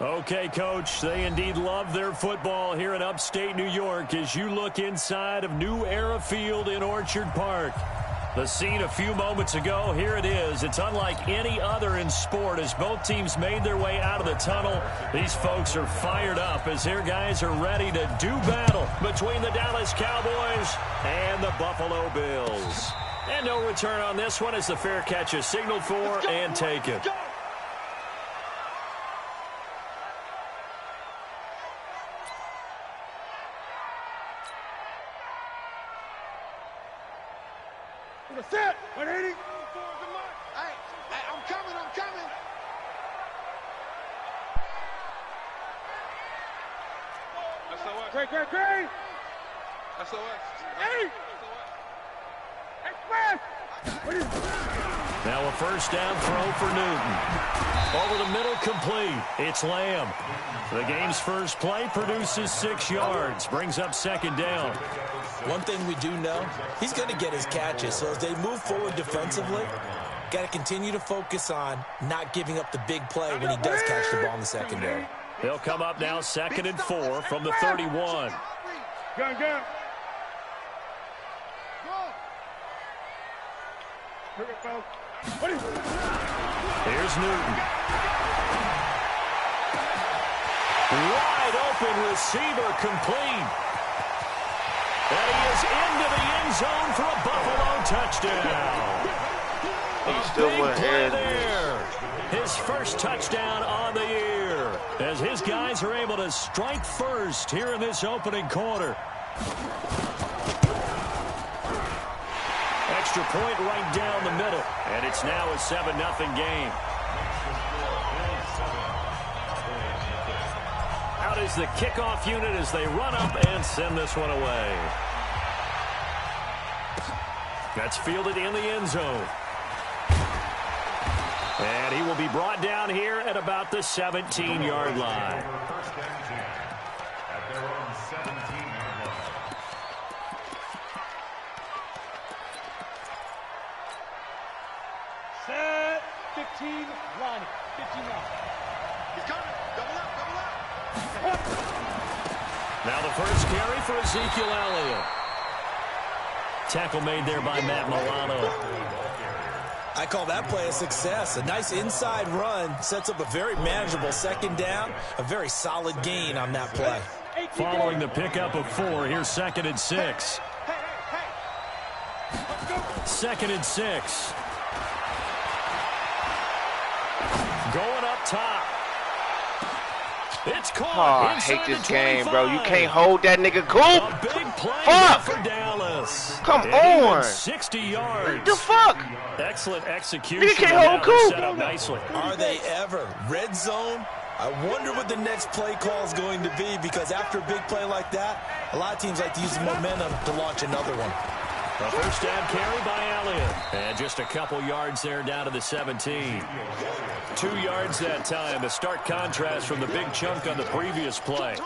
Okay, Coach, they indeed love their football here in upstate New York as you look inside of New Era Field in Orchard Park. The scene a few moments ago, here it is. It's unlike any other in sport as both teams made their way out of the tunnel. These folks are fired up as their guys are ready to do battle between the Dallas Cowboys and the Buffalo Bills. And no return on this one as the fair catch is signaled for and taken. Set! 180! Hey, I'm coming! SOS. Great! SOS. Hey! Express! Now a first down throw for Newton. Over the middle, complete. It's Lamb. The game's first play produces 6 yards. Brings up second down. One thing we do know, he's going to get his catches. So as they move forward defensively, got to continue to focus on not giving up the big play when he does catch the ball in the secondary. They'll come up now 2nd and 4 from the 31. Go. Here's Newton. Wide open receiver, complete. And he is into the end zone for a Buffalo touchdown. He still went ahead there. His first touchdown on the year as his guys are able to strike first here in this opening quarter. Extra point right down the middle, and it's now a 7-0 game. Out is the kickoff unit as they run up and send this one away. That's fielded in the end zone. And he will be brought down here at about the 17-yard line. Set. 15, run. 15 now. He's coming. Double up. Now the first carry for Ezekiel Elliott. Tackle made there by Matt Milano. I call that play a success. A nice inside run sets up a very manageable second down. A very solid gain on that play. Following the pickup of 4, here's 2nd and 6. 2nd and 6. Going up top. It's caught. Oh, I hate this game, bro. You can't hold that nigga cool. A big play for Dallas. Come on. 60 yards. What the fuck? Excellent execution. You can't hold cool. Set up nicely. Are they ever? Red zone? I wonder what the next play call is going to be, because after a big play like that, a lot of teams like to use the momentum to launch another one. A first down carry by Elliott. And just a couple yards there down to the 17. 2 yards that time. A stark contrast from the big chunk on the previous play.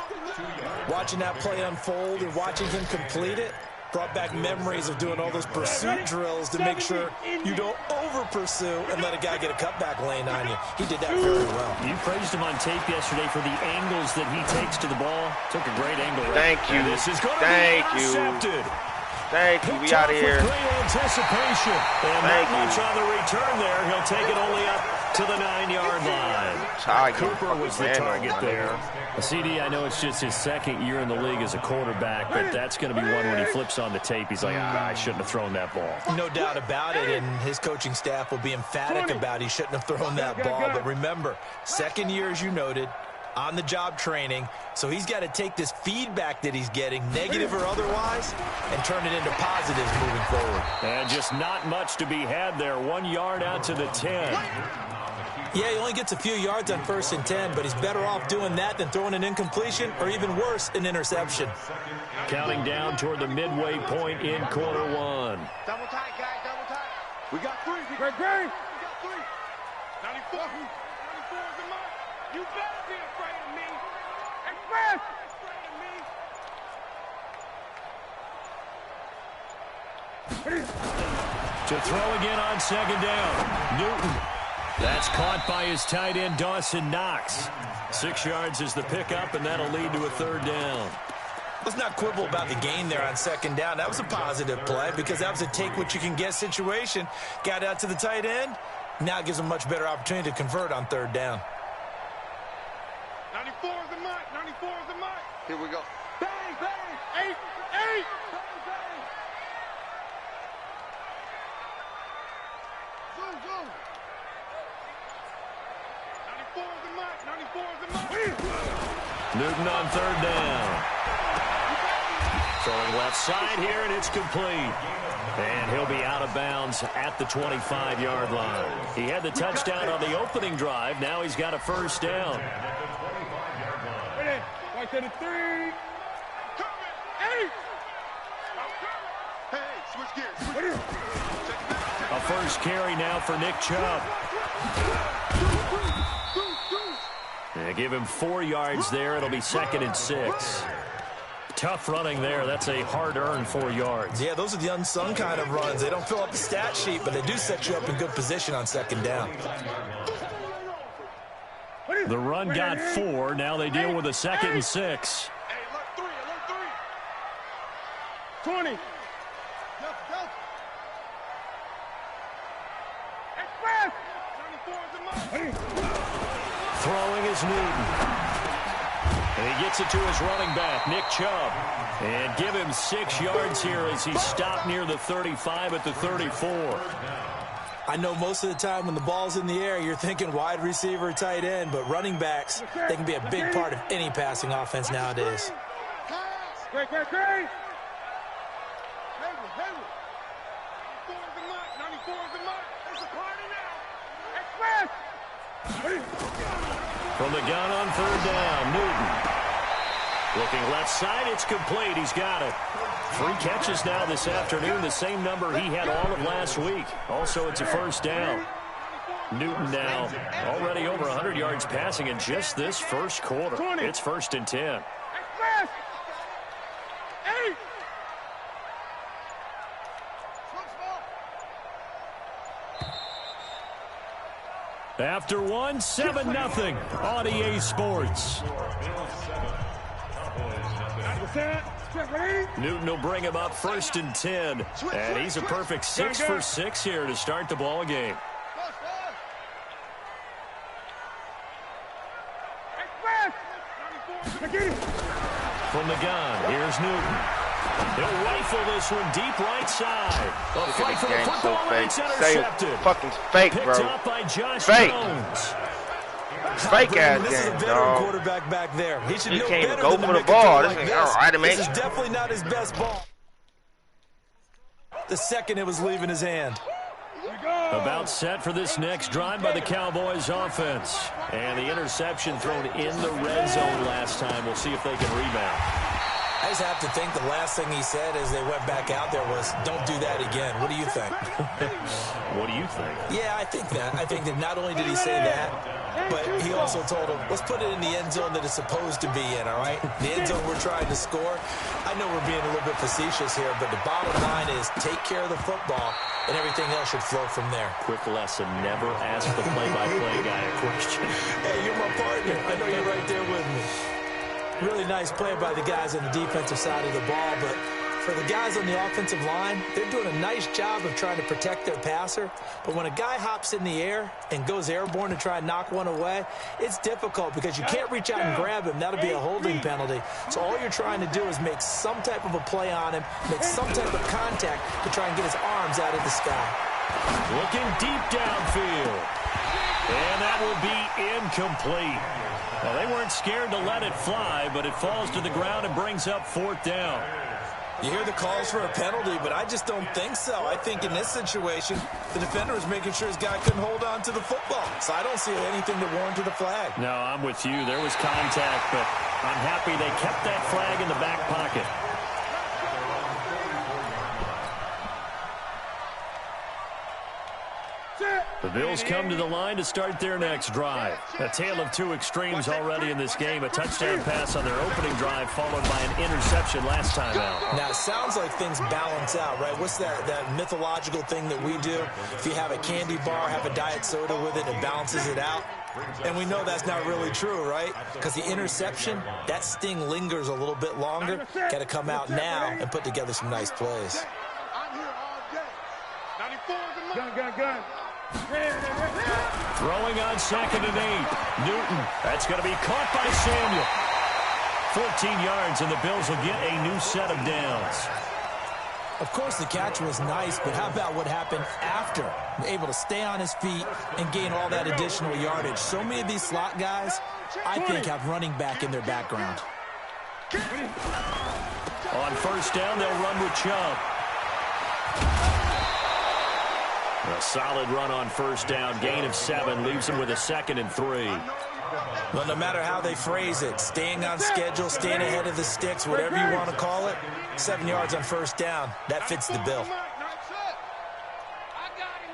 Watching that play unfold and watching him complete it brought back memories of doing all those pursuit drills to make sure you don't over-pursue and let a guy get a cutback lane on you. He did that very well. You praised him on tape yesterday for the angles that he takes to the ball. Took a great angle. Thank you. And this is going to be intercepted. Thank you. We out of here. Great anticipation. And not much on the return there. He'll take it only up to the 9-yard line. Cooper was the target there. CD, I know it's just his 2nd year in the league as a quarterback, but that's going to be one when he flips on the tape. He's like, I shouldn't have thrown that ball. No doubt about it, and his coaching staff will be emphatic about he shouldn't have thrown that ball. But remember, 2nd year, as you noted, on-the-job training, so he's got to take this feedback that he's getting, negative or otherwise, and turn it into positives moving forward. And just not much to be had there. 1 yard out to the 10. Yeah, he only gets a few yards on 1st and 10, but he's better off doing that than throwing an incompletion, or even worse, an interception. Counting down toward the midway point in quarter 1. Double tight, guys, double tight. We got 3. Great. We got 3. 94. 94 is the mark. You better be afraid of me. Express. To throw again on 2nd down. Newton. That's caught by his tight end, Dawson Knox. 6 yards is the pickup, and that'll lead to a 3rd down. Let's not quibble about the gain there on 2nd down. That was a positive play because that was a take-what-you-can-get situation. Got out to the tight end. Now it gives him a much better opportunity to convert on 3rd down. 94 is the mark. 94 is the mark. Here we go. Bang, bang. 8, 8. Bang, bang. Zoom, zoom. 94 is the mark. 94 is the mark. Newton on 3rd down. Throwing left side here, and it's complete. And he'll be out of bounds at the 25-yard line. He had the touchdown on the opening drive. Now he's got a 1st down. Ready? Right to the 3. Coming. 8. Hey, switch gears. Switch gears. A 1st carry now for Nick Chubb. They give him 4 yards there. It'll be 2nd and 6. Tough running there. That's a hard-earned 4 yards. Yeah, those are the unsung kind of runs. They don't fill up the stat sheet, but they do set you up in good position on 2nd down. The run got 4. Now they deal with a 2nd and 6. Hey, alert 3, alert 3. 20. Go. Express. 94 is the mark. Throwing is Newton. And he gets it to his running back, Nick Chubb. And give him 6 yards here as he stopped near the 35 at the 34. I know most of the time when the ball's in the air, you're thinking wide receiver, tight end, but running backs, they can be a big part of any passing offense nowadays. Great. 94 is the mark. 94 is the mark. It's a party now. Express. From the gun on 3rd down, Newton. Looking left side, it's complete. He's got it. 3 catches now this afternoon, the same number he had all of last week. Also, it's a 1st down. Newton now already over 100 yards passing in just this 1st quarter. It's 1st and 10. Express. 8. After 1, 7-0 on EA Sports. Newton will bring him up 1st and 10. And he's a perfect 6 for 6 here to start the ball game. From the gun, here's Newton. He'll rifle this one deep right side. A fight for the football, and it's intercepted. Fucking fake, bro. Picked up by Josh Fake. Jones. Fake ass This is a game, veteran dog. quarterback back there. He should He know can't even better go than to for the make a ball. throw This like ain't all right to this make. is definitely not his best ball. The second it was leaving his hand. About set for this next drive by the Cowboys offense. And the interception thrown in the red zone last time. We'll see if they can rebound. I just have to think the last thing he said as they went back out there was, don't do that again. What do you think? What do you think? Yeah, I think that. I think that not only did he say that, but he also told him, let's put it in the end zone that it's supposed to be in, all right? The end zone we're trying to score. I know we're being a little bit facetious here, but the bottom line is take care of the football, and everything else should flow from there. Quick lesson, never ask the play-by-play guy a question. Hey, you're my partner. I know you're right there with me. Really nice play by the guys on the defensive side of the ball, but for the guys on the offensive line, they're doing a nice job of trying to protect their passer. But when a guy hops in the air and goes airborne to try and knock one away, it's difficult because you can't reach out and grab him. That'll be a holding penalty. So all you're trying to do is make some type of a play on him, make some type of contact to try and get his arms out of the sky. Looking deep downfield. And that will be incomplete. Well, they weren't scared to let it fly, but it falls to the ground and brings up 4th down. You hear the calls for a penalty, but I just don't think so. I think in this situation, the defender was making sure his guy couldn't hold on to the football. So I don't see anything that warranted a flag. No, I'm with you. There was contact, but I'm happy they kept that flag in the back pocket. Bills come to the line to start their next drive. A tale of two extremes already in this game. A touchdown pass on their opening drive followed by an interception last time out. Now, it sounds like things balance out, right? What's that mythological thing that we do? If you have a candy bar, have a diet soda with it, it balances it out. And we know that's not really true, right? Because the interception, that sting lingers a little bit longer. Got to come out now and put together some nice plays. Gun. Throwing on 2nd and 8. Newton. That's going to be caught by Samuel. 14 yards, and the Bills will get a new set of downs. Of course, the catch was nice, but how about what happened after? Able to stay on his feet and gain all that additional yardage. So many of these slot guys, I think, have running back in their background. On 1st down, they'll run with Chubb. A solid run on 1st down. Gain of 7 leaves him with a 2nd and 3. Well, no matter how they phrase it, staying on schedule, staying ahead of the sticks, whatever you want to call it, 7 yards on 1st down, that fits the bill. I got him.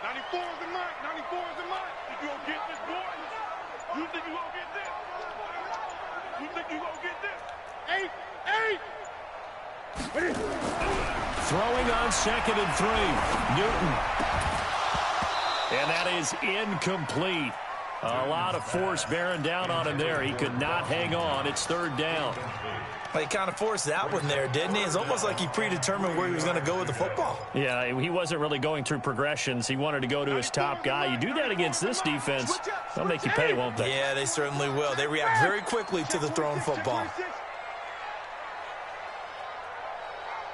94 is the mark. 94 is the mark. You gonna get this, boy? You think you gonna get this? You think you gonna get this? 8. Throwing on 2nd and 3. Newton. And that is incomplete. A lot of force bearing down on him there. He could not hang on. It's 3rd down. Well, he kind of forced that one there, didn't he? It's almost like he predetermined where he was going to go with the football. Yeah, he wasn't really going through progressions. He wanted to go to his top guy. You do that against this defense, they'll make you pay, won't they? Yeah, they certainly will. They react very quickly to the thrown football.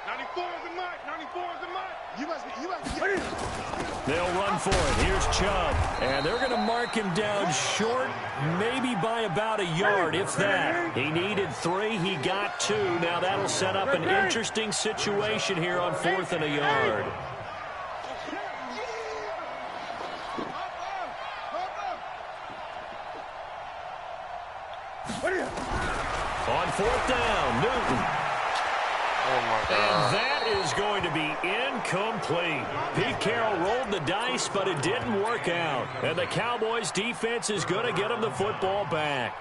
94 is the mark. 94 is the mark. You must be. They'll run for it. Here's Chubb. And they're going to mark him down short, maybe by about a yard, if that. He needed 3. He got 2. Now that'll set up an interesting situation here on 4th and a yard. On 4th down, Newton. Oh, my God. And that is going to be incomplete. Pete Carroll rolled the dice, but it didn't work out. And the Cowboys' defense is going to get him the football back.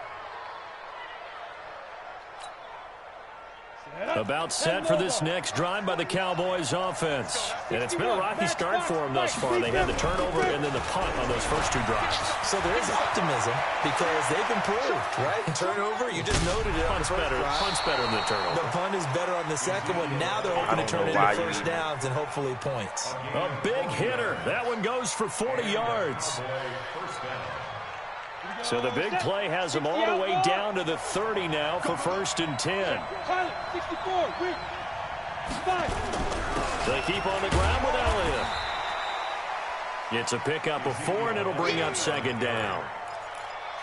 About set for this next drive by the Cowboys offense. And it's been a rocky start for them thus far. They had the turnover and then the punt on those first 2 drives. So there is optimism because they've improved, right? Turnover, you just noted it. Punt's better than the turnover. The punt is better on the second one. Now they're hoping to turn it into 1st downs and hopefully points. A big hitter. That one goes for 40 yards. So the big play has them all the way down to the 30 now for 1st and 10. 64. They keep on the ground with Elliott. It's a pickup of 4, and it'll bring up 2nd down.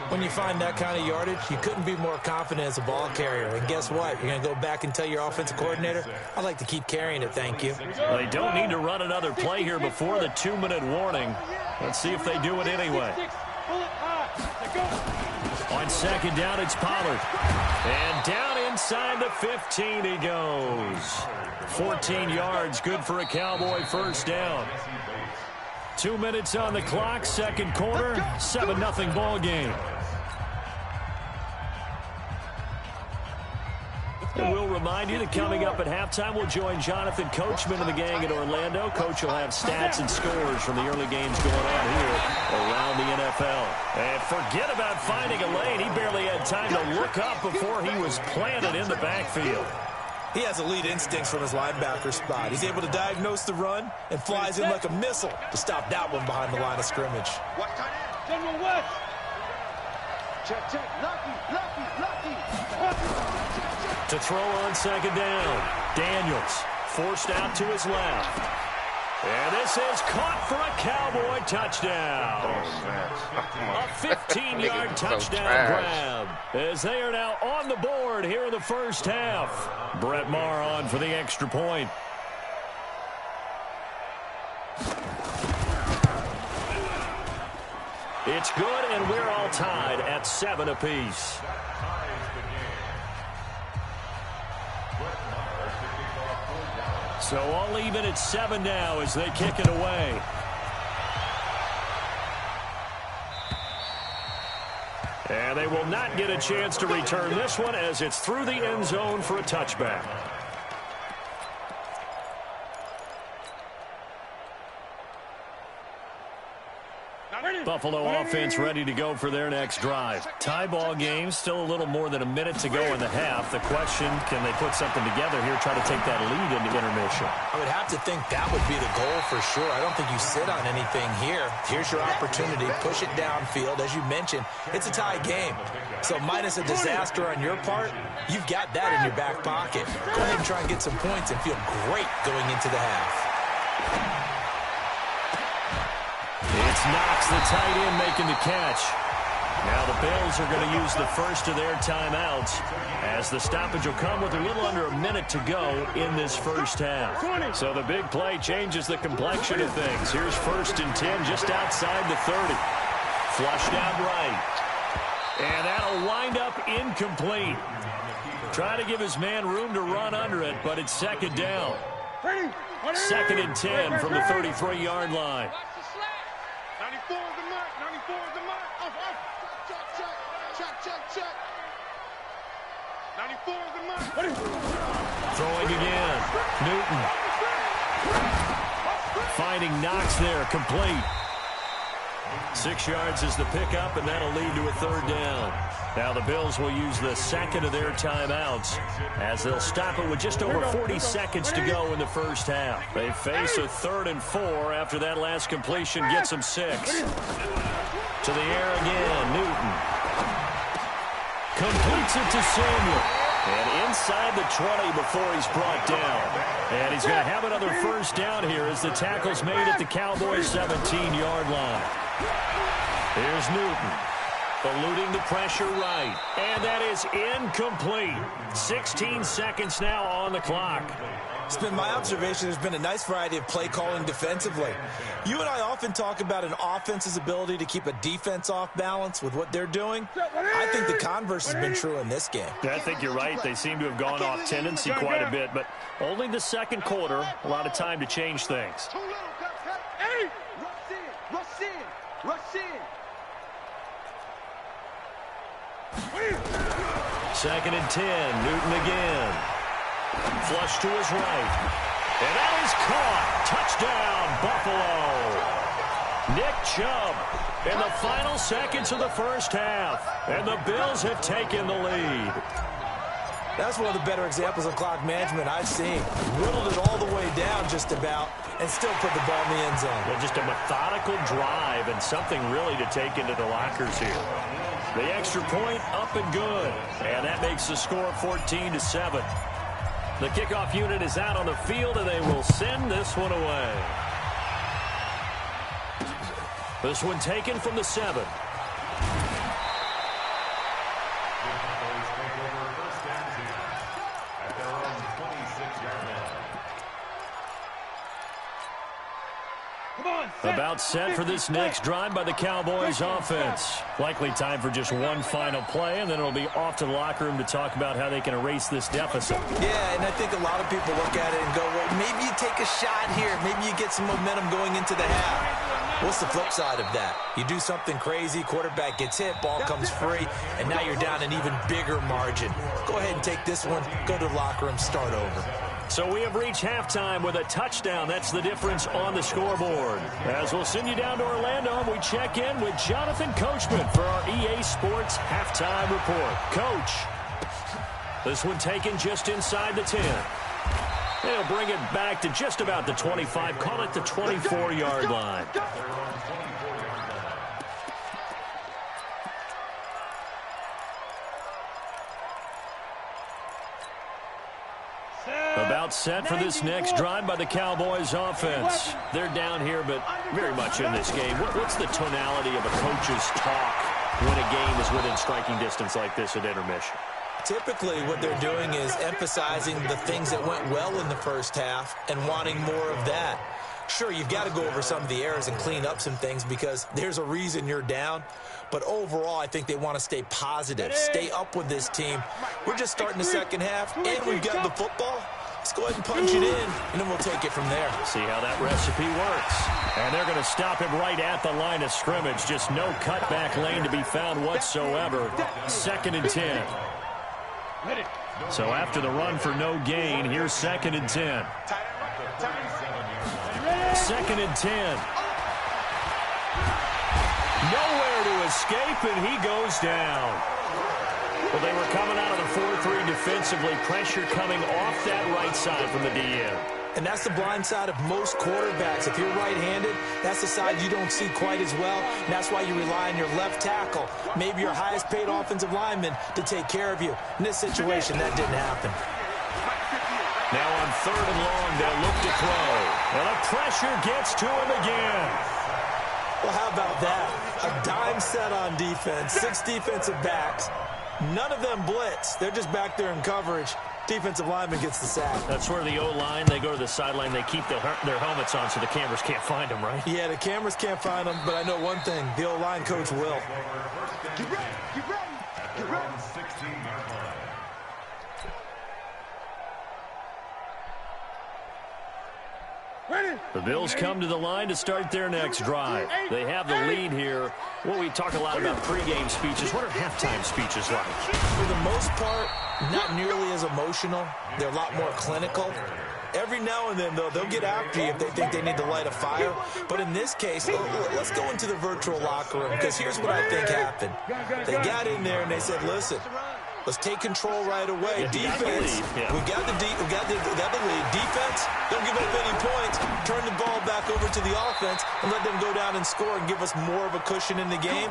When you find that kind of yardage, you couldn't be more confident as a ball carrier. And guess what? You're going to go back and tell your offensive coordinator, I'd like to keep carrying it, thank you. They don't need to run another play here before the 2-minute warning. Let's see if they do it anyway. On 2nd down, it's Pollard. And down inside the 15 he goes. 14 yards, good for a Cowboy 1st down. 2 minutes on the clock, 2nd quarter, 7-0 ball game. And we'll remind you that coming up at halftime, we'll join Jonathan Coachman and the gang in Orlando. Coach will have stats and scores from the early games going on here around the NFL. And forget about finding a lane. He barely had time to look up before he was planted in the backfield. He has elite instincts from his linebacker spot. He's able to diagnose the run and flies in like a missile to stop that one behind the line of scrimmage. General West. Check. Lucky. To throw on 2nd down, Daniels forced out to his left. And this is caught for a Cowboy touchdown. A 15-yard touchdown grab as they are now on the board here in the 1st half. Brett Maher on for the extra point. It's good, and we're all tied at 7 apiece. So all even at 7 now as they kick it away. And they will not get a chance to return this one as it's through the end zone for a touchback. Buffalo offense ready to go for their next drive. Tie ball game, still a little more than a minute to go in the half. The question, can they put something together here, try to take that lead into intermission? I would have to think that would be the goal for sure. I don't think you sit on anything here. Here's your opportunity. Push it downfield. As you mentioned, it's a tie game. So minus a disaster on your part, you've got that in your back pocket. Go ahead and try and get some points and feel great going into the half. It's Knox, the tight end, making the catch. Now the Bills are going to use the first of their timeouts as the stoppage will come with a little under a minute to go in this first half. So the big play changes the complexion of things. Here's 1st and 10 just outside the 30. Flushed out right. And that'll wind up incomplete. Trying to give his man room to run under it, but it's 2nd down. 2nd and 10 from the 33-yard line. 94 is the mark. 94 is the mark. Check. 94 is the mark. Throwing again. Newton. Finding Knox there, complete. 6 yards is the pickup, and that'll lead to a 3rd down. Now the Bills will use the 2nd of their timeouts as they'll stop it with just over 40 seconds to go in the first half. They face a 3rd and 4 after that last completion gets them 6. To the air again, Newton. Completes it to Samuel. And inside the 20 before he's brought down. And he's going to have another 1st down here as the tackle's made at the Cowboys' 17-yard line. Here's Newton. Eluding the pressure right. And that is incomplete. 16 seconds now on the clock. It's been my observation there's been a nice variety of play calling defensively. You and I often talk about an offense's ability to keep a defense off balance with what they're doing. I think the converse has been true in this game. I think you're right. They seem to have gone off tendency quite a bit, but only the 2nd quarter, a lot of time to change things. Hey! Rush in. 2nd and 10. Newton again. Flush to his right. And that is caught. Touchdown, Buffalo. Nick Chubb in the final seconds of the first half. And the Bills have taken the lead. That's one of the better examples of clock management I've seen. Whittled it all the way down just about and still put the ball in the end zone. Well, just a methodical drive and something really to take into the lockers here. The extra point up and good. And that makes the score 14-7. The kickoff unit is out on the field, and they will send this one away. This one taken from the 7. About set for this next drive by the Cowboys offense. Likely time for just one final play, and then it'll be off to the locker room to talk about how they can erase this deficit. Yeah, and I think a lot of people look at it and go, well, maybe you take a shot here. Maybe you get some momentum going into the half. What's the flip side of that? You do something crazy, quarterback gets hit, ball comes free, and now you're down an even bigger margin. Go ahead and take this one, go to the locker room, start over. So we have reached halftime with a touchdown. That's the difference on the scoreboard. As we'll send you down to Orlando, we check in with Jonathan Coachman for our EA Sports Halftime Report. Coach, this one taken just inside the 10. They'll bring it back to just about the 25, call it the 24-yard line. About set for this next drive by the Cowboys offense. They're down here, but very much in this game. What's the tonality of a coach's talk when a game is within striking distance like this at intermission? Typically, what they're doing is emphasizing the things that went well in the first half and wanting more of that. Sure, you've got to go over some of the errors and clean up some things because there's a reason you're down. But overall, I think they want to stay positive, stay up with this team. We're just starting the second half, and we've got the football. Let's go ahead and punch it in, and then we'll take it from there. See how that recipe works. And they're going to stop him right at the line of scrimmage. Just no cutback lane to be found whatsoever. 2nd and 10. So after the run for no gain, here's 2nd and 10. 2nd and 10. Nowhere to escape, and he goes down. Well, they were coming out of the 4-3 defensively. Pressure coming off that right side from the DN. And that's the blind side of most quarterbacks. If you're right-handed, that's the side you don't see quite as well. And that's why you rely on your left tackle, maybe your highest-paid offensive lineman, to take care of you. In this situation, that didn't happen. Now on 3rd and long, they'll look to throw. And the pressure gets to him again. Well, how about that? A dime set on defense, 6 defensive backs. None of them blitz. They're just back there in coverage. Defensive lineman gets the sack. That's where the O-line, they go to the sideline, they keep their helmets on so the cameras can't find them, right? Yeah, the cameras can't find them, but I know one thing. The O-line coach will. Get ready, get ready, get ready. The Bills come to the line to start their next drive. They have the lead here. Well, we talk a lot about pregame speeches. What are halftime speeches like? For the most part, not nearly as emotional. They're a lot more clinical. Every now and then, though, they'll get after you if they think they need to light a fire. But in this case, let's go into the virtual locker room, because here's what I think happened. They got in there and they said, listen, let's take control right away. Defense, we got the lead. Defense, don't give up any points. Turn the ball back over to the offense and let them go down and score and give us more of a cushion in the game.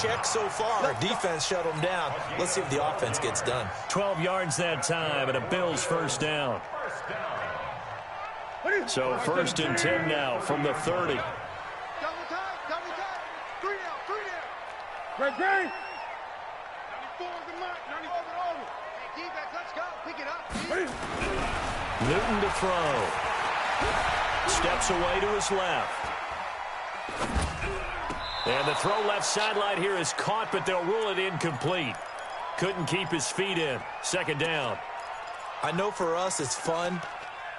Check so far. Defense shut them down. Let's see if the offense gets done. 12 yards that time and a Bills first down. So 1st and 10 now from the 30. Double time, 3 down. Great. 94 is the mark, 94 is over. Hey, defense, let's go, pick it up. Newton to throw. Steps away to his left. And the throw left sideline here is caught, but they'll rule it incomplete. Couldn't keep his feet in. 2nd down. I know for us it's fun,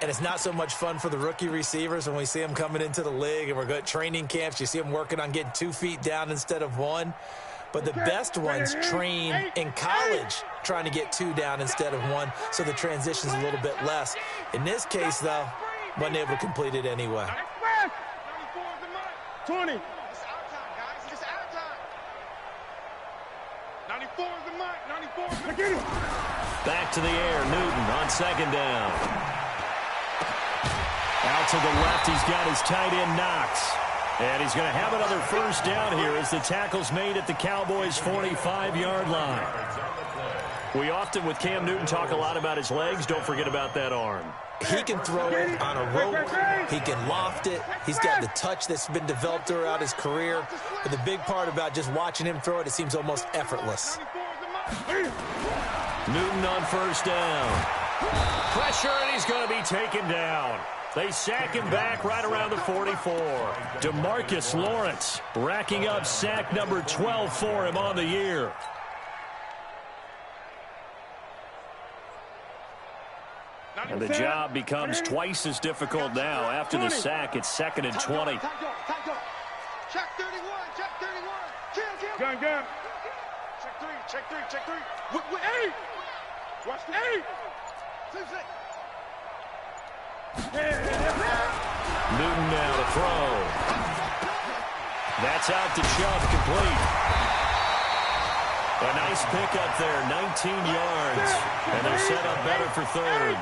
and it's not so much fun for the rookie receivers when we see them coming into the league and we're good training camps. You see them working on getting 2 feet down instead of 1. But the best ones train in college trying to get 2 down instead of 1, so the transition's a little bit less. In this case, though, wasn't able to complete it anyway. 20. It's our time, guys. It's our time. 94 is the mark. 94 is the mark. Back to the air. Newton on 2nd down. Out to the left, he's got his tight end Knox. And he's going to have another first down here as the tackle's made at the Cowboys' 45-yard line. We often, with Cam Newton, talk a lot about his legs. Don't forget about that arm. He can throw it on a rope. He can loft it. He's got the touch that's been developed throughout his career. But the big part about just watching him throw it, it seems almost effortless. Newton on first down. Pressure, and he's going to be taken down. They sack him back right around the 44. DeMarcus Lawrence racking up sack number 12 for him on the year. And the job becomes twice as difficult now. After the sack, it's 2nd and 20. Check 31, check 31. Kill. Gun. Check 3. With 8. Watch the 8. 6. Newton now to throw. That's out to Chubb, complete. A nice pickup there, 19 yards. And they're set up better for 3rd.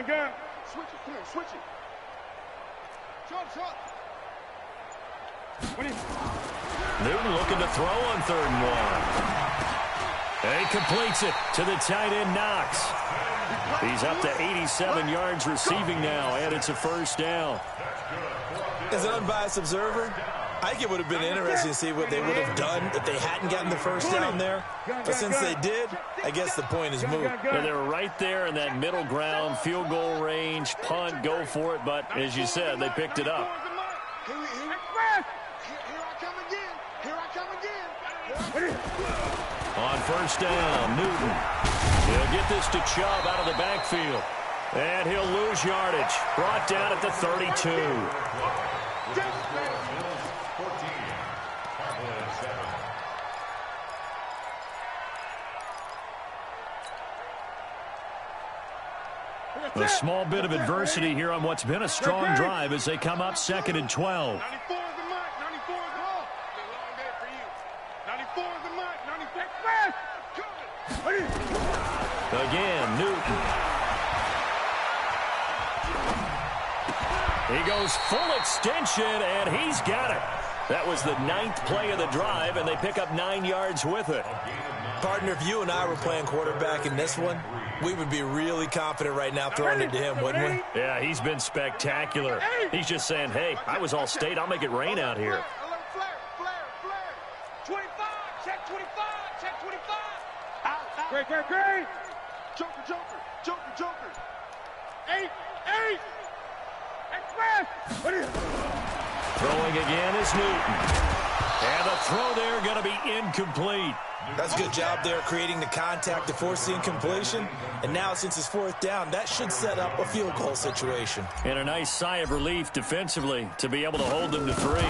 Gun. Switch it. Come here, switch it. Short. Newton looking to throw on 3rd and 1. And he completes it to the tight end Knox. He's up to 87 yards receiving now, and it's a first down. As an unbiased observer, I think it would have been interesting to see what they would have done if they hadn't gotten the first down there. But since they did, I guess the point is moot. And they were right there in that middle ground, field goal range, punt, go for it. But as you said, they picked it up. Here I come again. Here I come again. On first down, Newton. He'll get this to Chubb out of the backfield. And he'll lose yardage. Brought down at the 32. A small bit of adversity here on what's been a strong drive as they come up 2nd and 12. 94 is the mark. 94 is the mark. It's a long day for you. 94 is the mark. 94. Again, Newton. He goes full extension, and he's got it. That was the 9th play of the drive, and they pick up 9 yards with it. Partner, if you and I were playing quarterback in this one, we would be really confident right now throwing it to him, wouldn't we? Yeah, he's been spectacular. He's just saying, hey, I was all state. I'll make it rain out here. Flare. 25. Check 25. Check 25. Out. Great. Joker. 8. Express. Throwing again is Newton. And the throw there going to be incomplete. That's a good job there creating the contact to force the incompletion. And now since it's 4th down, that should set up a field goal situation. And a nice sigh of relief defensively to be able to hold them to 3.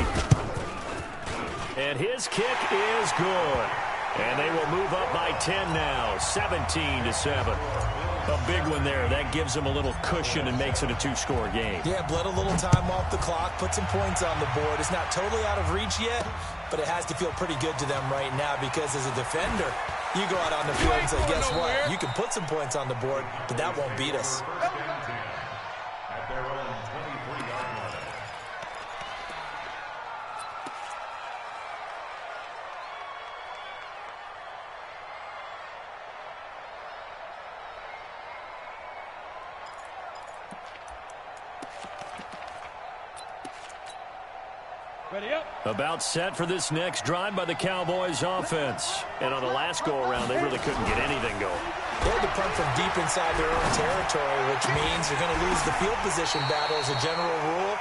And his kick is good. And they will move up by 10 now, 17-7. A big one there. That gives them a little cushion and makes it a 2-score game. Yeah, bled a little time off the clock, put some points on the board. It's not totally out of reach yet, but it has to feel pretty good to them right now because as a defender, you go out on the field and say, guess what? You can put some points on the board, but that won't beat us. At their own 23-yard line. About set for this next drive by the Cowboys offense. And on the last go-around, they really couldn't get anything going. They had to punt from deep inside their own territory, which means they're going to lose the field position battle as a general rule.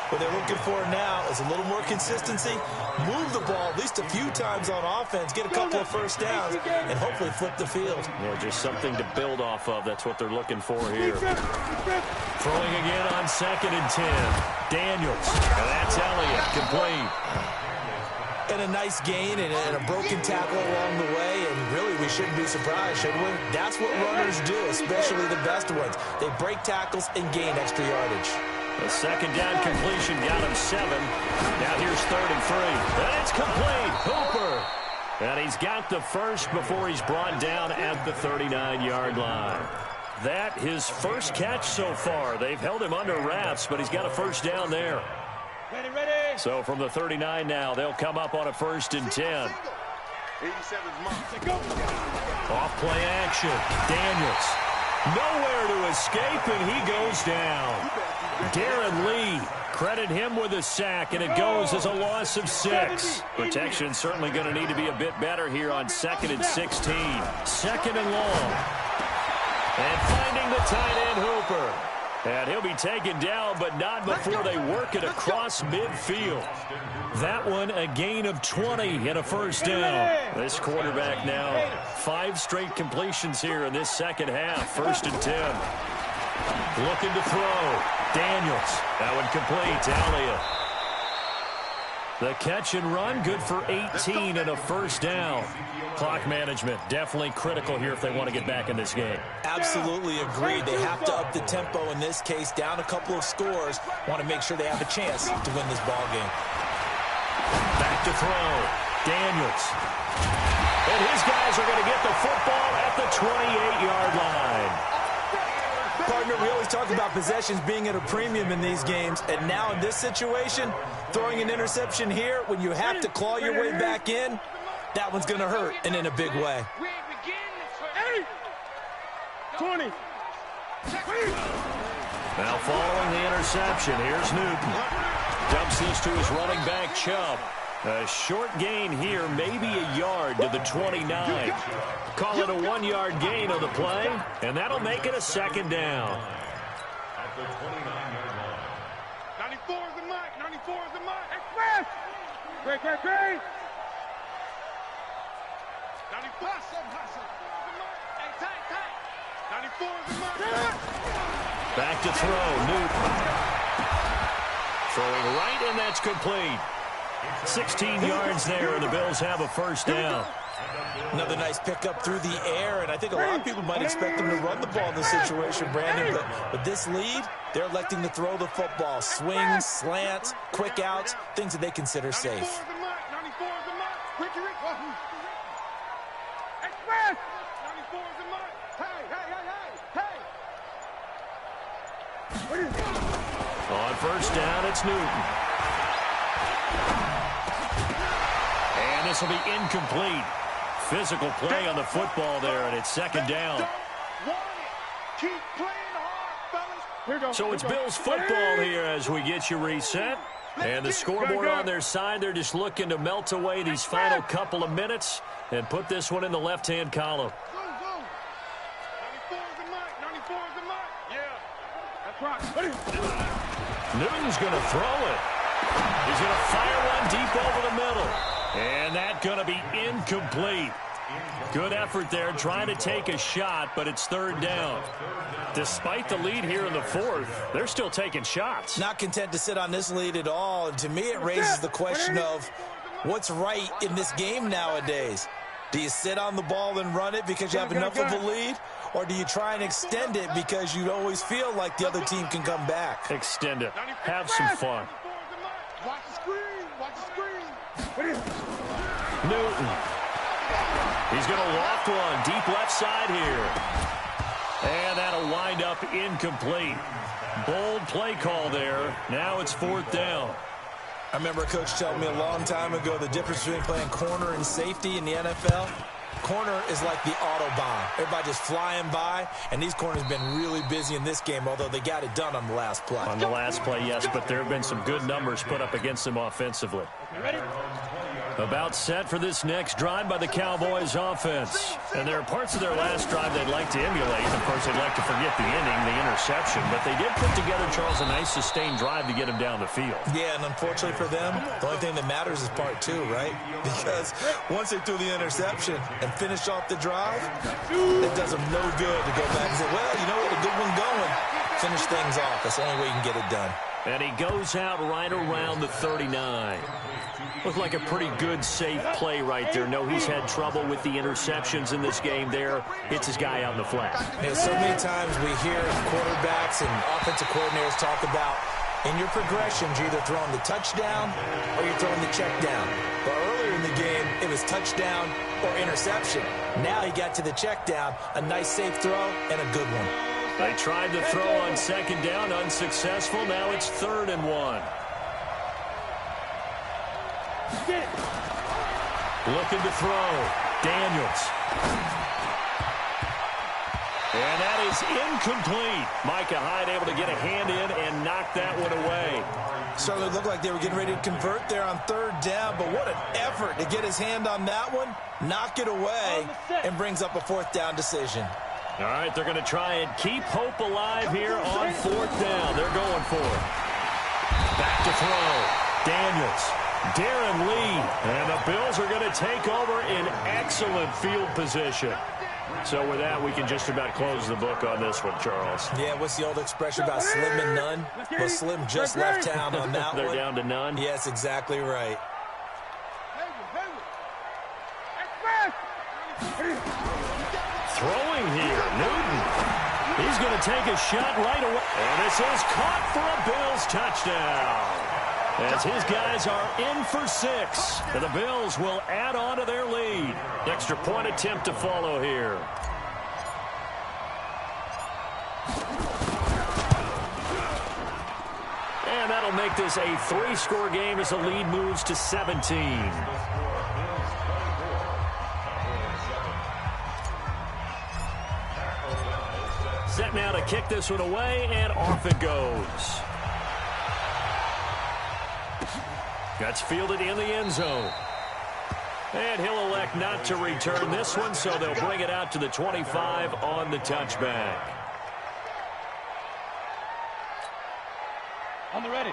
What they're looking for now is a little more consistency, move the ball at least a few times on offense, get a couple of first downs, and hopefully flip the field. Yeah, just something to build off of. That's what they're looking for here. Throwing again on 2nd and 10. Daniels, and that's Elliott, complete. And a nice gain and a broken tackle along the way, and really we shouldn't be surprised, should we? That's what runners do, especially the best ones. They break tackles and gain extra yardage. The 2nd down completion got him 7. Now here's 3rd and 3. And it's complete. Hooper. And he's got the first before he's brought down at the 39-yard line. That his first catch so far. They've held him under wraps, but he's got a first down there. Ready. So from the 39 now, they'll come up on a 1st and 10. 87's mark. Off play action. Daniels. Nowhere to escape, and he goes down. Darren Lee, credit him with a sack, and it goes as a loss of 6. Protection certainly going to need to be a bit better here on 2nd and 16. 2nd and long. And finding the tight end, Hooper. And he'll be taken down, but not before they work it across midfield. That one, a gain of 20 and a first down. This quarterback now, 5 straight completions here in this second half. 1st and 10. Looking to throw. Daniels. That one complete to Elliott. The catch and run, good for 18 and a first down. Clock management, definitely critical here if they want to get back in this game. Absolutely agreed. They have to up the tempo in this case, down a couple of scores. Want to make sure they have a chance to win this ball game. Back to throw. Daniels. And his guys are going to get the football at the 28-yard line. Partner, we always talk about possessions being at a premium in these games, and now in this situation, throwing an interception here when you have to claw your way back in, that one's going to hurt, and in a big way. 20. Now following the interception, here's Newton. Dumps this to his running back, Chubb. A short gain here, maybe a yard to the 29. Call it a 1-yard gain on the play, and that'll make it a second down. At the 29-yard line. 94 is the mark. 94 is the mark. Express. Great. 94 is the mark. Hey, tight. 94 is the mark. Back to throw, Newton. Throwing right, and that's complete. 16 yards there, and the Bills have a first down. Another nice pickup through the air, and I think a lot of people might expect them to run the ball in this situation, Brandon, but with this lead, they're electing to throw the football. Swings, slants, quick outs, things that they consider safe. 94 is the mark. 94 is the mark. Quick. Express. 94 is the mark. Hey. On first down, it's Newton. And this will be incomplete. Physical play on the football there, and it's second down. Keep playing hard, fellas. So it's Bills football here as we get you reset. And the scoreboard on their side, they're just looking to melt away these final couple of minutes and put this one in the left-hand column. Go. 94 is the mark. 94 is the mark. Yeah. That's right. Newton's going to throw it. He's going to fire one deep over the middle. And that's going to be incomplete. Good effort there trying to take a shot, but it's third down. Despite the lead here in the fourth, they're still taking shots. Not content to sit on this lead at all. And to me, it raises the question of what's right in this game nowadays. Do you sit on the ball and run it because you have enough of a lead? Or do you try and extend it because you always feel like the other team can come back? Extend it. Have some fun. Watch the screen. Newton. He's going to loft one deep left side here. And that'll wind up incomplete. Bold play call there. Now it's fourth down. I remember a coach telling me a long time ago the difference between playing corner and safety in the NFL. Corner is like the Autobahn. Everybody just flying by, and these corners have been really busy in this game, although they got it done on the last play. On the last play, yes, but there have been some good numbers put up against them offensively. About set for this next drive by the Cowboys offense. And there are parts of their last drive they'd like to emulate. Of course, they'd like to forget the ending, the interception. But they did put together, Charles, a nice sustained drive to get him down the field. Yeah, and unfortunately for them, the only thing that matters is part two, right? Because once they threw the interception and finished off the drive, it does them no good to go back and say, well, you know what, a good one going. Finish things off. That's the only way you can get it done. And he goes out right around the 39. Looked like a pretty good, safe play right there. No, he's had trouble with the interceptions in this game there. It's his guy out in the flat. Yeah, so many times we hear quarterbacks and offensive coordinators talk about in your progressions, you're either throwing the touchdown or you're throwing the check down. But earlier in the game, it was touchdown or interception. Now he got to the check down, a nice safe throw, and a good one. They tried to throw on second down, unsuccessful. Now it's 3rd and 1. Looking to throw. Daniels. And that is incomplete. Micah Hyde able to get a hand in and knock that one away. Certainly looked like they were getting ready to convert there on 3rd down, but what an effort to get his hand on that one, knock it away, and brings up a 4th down decision. All right, they're going to try and keep hope alive here on 4th down. They're going for it. Back to throw. Daniels. Darren Lee. And the Bills are going to take over in excellent field position. So with that, we can just about close the book on this one, Charles. Yeah, what's the old expression about slim and none? Well, Slim just left town on that They're one. down to none? Yes, exactly right. Throwing here, Newton. He's going to take a shot right away. And this is caught for a Bills touchdown. As his guys are in for 6. And the Bills will add on to their lead. Extra point attempt to follow here. And that'll make this a 3-score game as the lead moves to 17. Set now to kick this one away, and off it goes. That's fielded in the end zone. And he'll elect not to return this one, so they'll bring it out to the 25 on the touchback.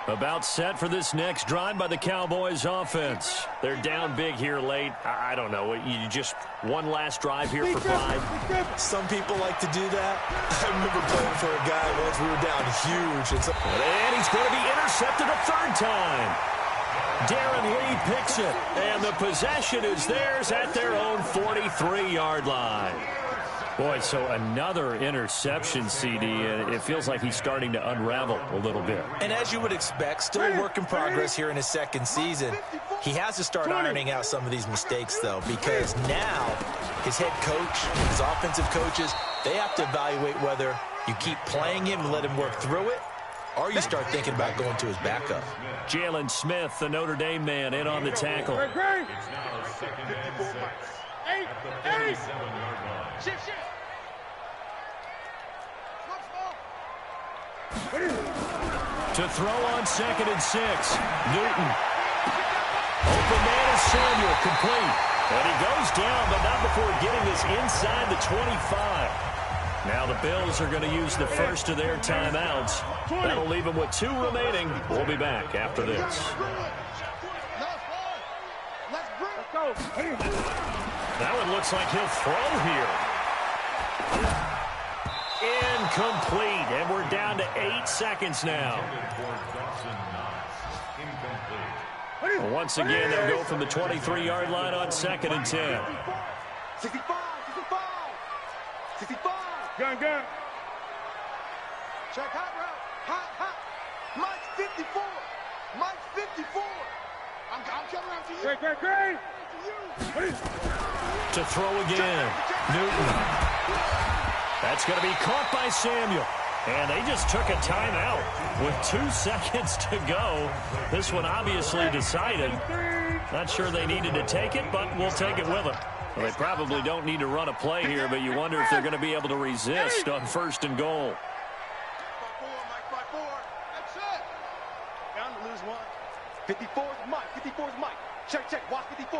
About set for this next drive by the Cowboys offense. They're down big here late. I don't know. You just one last drive here for 5. Some people like to do that. I remember playing for a guy once we were down huge. And he's going to be intercepted a third time. Darren Lee picks it, and the possession is theirs at their own 43-yard line. Boy, so another interception, CD, and it feels like he's starting to unravel a little bit. And as you would expect, still a work in progress here in his second season. He has to start ironing out some of these mistakes, though, because now his head coach, his offensive coaches, they have to evaluate whether you keep playing him and let him work through it, or you start thinking about going to his backup. Jalen Smith, the Notre Dame man, in on the tackle. It's now second and 6 at the 37-yard line. To throw on 2nd and 6. Newton. Open man is Samuel, complete. And he goes down, but not before getting this inside the 25. Now the Bills are going to use the first of their timeouts. That'll leave them with 2 remaining. We'll be back after this. That one looks like he'll throw here. Incomplete, and we're down to 8 seconds now. Well, once again, they'll go from the 23-yard line on 2nd and 10. 65. Gun. Check hot route. Hot. Mike's 54. I'm coming out to you. Great. To throw again. Newton. That's going to be caught by Samuel. And they just took a timeout with 2 seconds to go. This one obviously decided. Not sure they needed to take it, but we'll take it with them. Well, they probably don't need to run a play here, but you wonder if they're going to be able to resist on 1st and goal. Mike, 5-4. That's it. Bound to lose one. 54 is Mike. Check. Watch 54.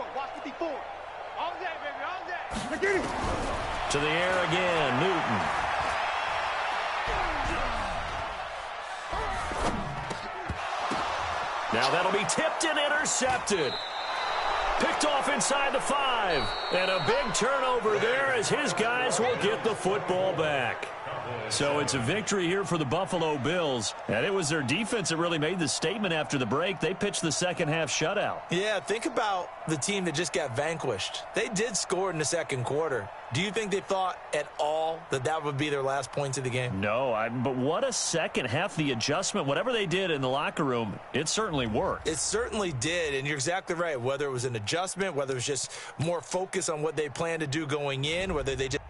All day, baby, all day. To the air again, Newton. Now that'll be tipped and intercepted. Picked off inside the 5. And a big turnover there as his guys will get the football back. So it's a victory here for the Buffalo Bills. And it was their defense that really made the statement after the break. They pitched the second half shutout. Yeah, think about the team that just got vanquished. They did score in the second quarter. Do you think they thought at all that would be their last points of the game? No, but what a second half. The adjustment, whatever they did in the locker room, it certainly worked. It certainly did, and you're exactly right. Whether it was an adjustment, whether it was just more focus on what they planned to do going in, whether they just